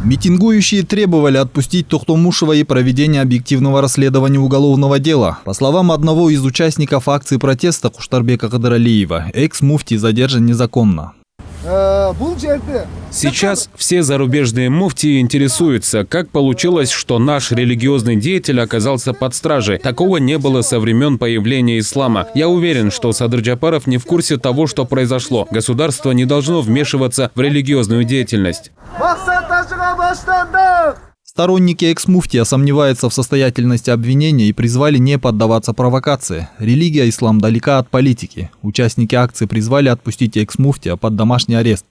Митингующие требовали отпустить Тохтомушева и проведения объективного расследования уголовного дела. По словам одного из участников акции протеста Куштарбека Кадыралиева, экс-муфти задержан незаконно. Сейчас все зарубежные муфтии интересуются, как получилось, что наш религиозный деятель оказался под стражей. Такого не было со времен появления ислама. Я уверен, что Садыр Джапаров не в курсе того, что произошло. Государство не должно вмешиваться в религиозную деятельность. Сторонники экс-муфтия сомневаются в состоятельности обвинения и призвали не поддаваться провокации. Религия ислам далека от политики. Участники акции призвали отпустить экс-муфтия под домашний арест.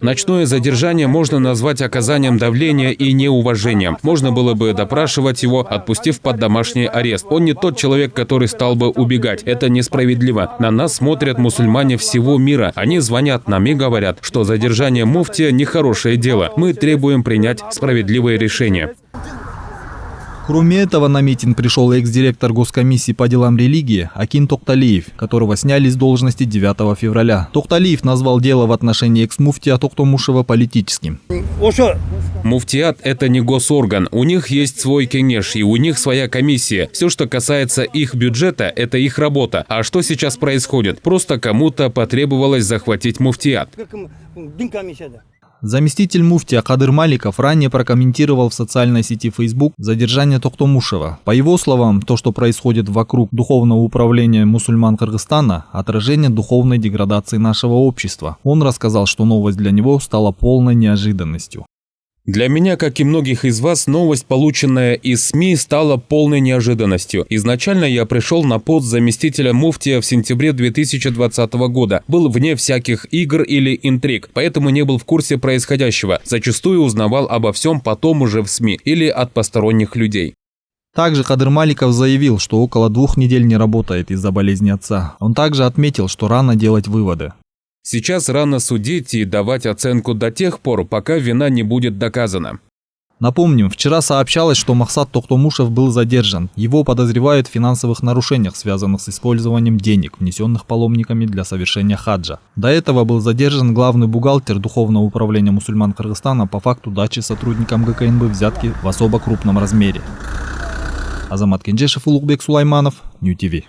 Ночное задержание можно назвать оказанием давления и неуважением. Можно было бы допрашивать его, отпустив под домашний арест. Он не тот человек, который стал бы убегать. Это несправедливо. На нас смотрят мусульмане всего мира. Они звонят нам и говорят, что задержание муфтия – нехорошее дело. Мы требуем принять справедливое решение. Кроме этого, на митинг пришел экс-директор Госкомиссии по делам религии Акин Токталиев, которого сняли с должности 9 февраля. Токталиев назвал дело в отношении экс-муфтия Тохтомушева политическим. Муфтиат – это не госорган. У них есть свой кенеш, и у них своя комиссия. Все, что касается их бюджета, это их работа. А что сейчас происходит? Просто кому-то потребовалось захватить муфтиат. Заместитель муфтия Кадыр Маликов ранее прокомментировал в социальной сети Facebook задержание Тохтомушева. По его словам, то, что происходит вокруг духовного управления мусульман Кыргызстана, отражение духовной деградации нашего общества. Он рассказал, что новость для него стала полной неожиданностью. Для меня, как и многих из вас, новость, полученная из СМИ, стала полной неожиданностью. Изначально я пришел на пост заместителя муфтия в сентябре 2020 года. Был вне всяких игр или интриг, поэтому не был в курсе происходящего. Зачастую узнавал обо всем потом уже в СМИ или от посторонних людей. Также Кадыр Маликов заявил, что около 2 недель не работает из-за болезни отца. Он также отметил, что рано делать выводы. Сейчас рано судить и давать оценку до тех пор, пока вина не будет доказана. Напомним, вчера сообщалось, что Махсат Тохтомушев был задержан. Его подозревают в финансовых нарушениях, связанных с использованием денег, внесенных паломниками для совершения хаджа. До этого был задержан главный бухгалтер Духовного управления мусульман Кыргызстана по факту дачи сотрудникам ГКНБ взятки в особо крупном размере. Азамат Кенжешев, Улугбек Сулайманов, Нью ТВ.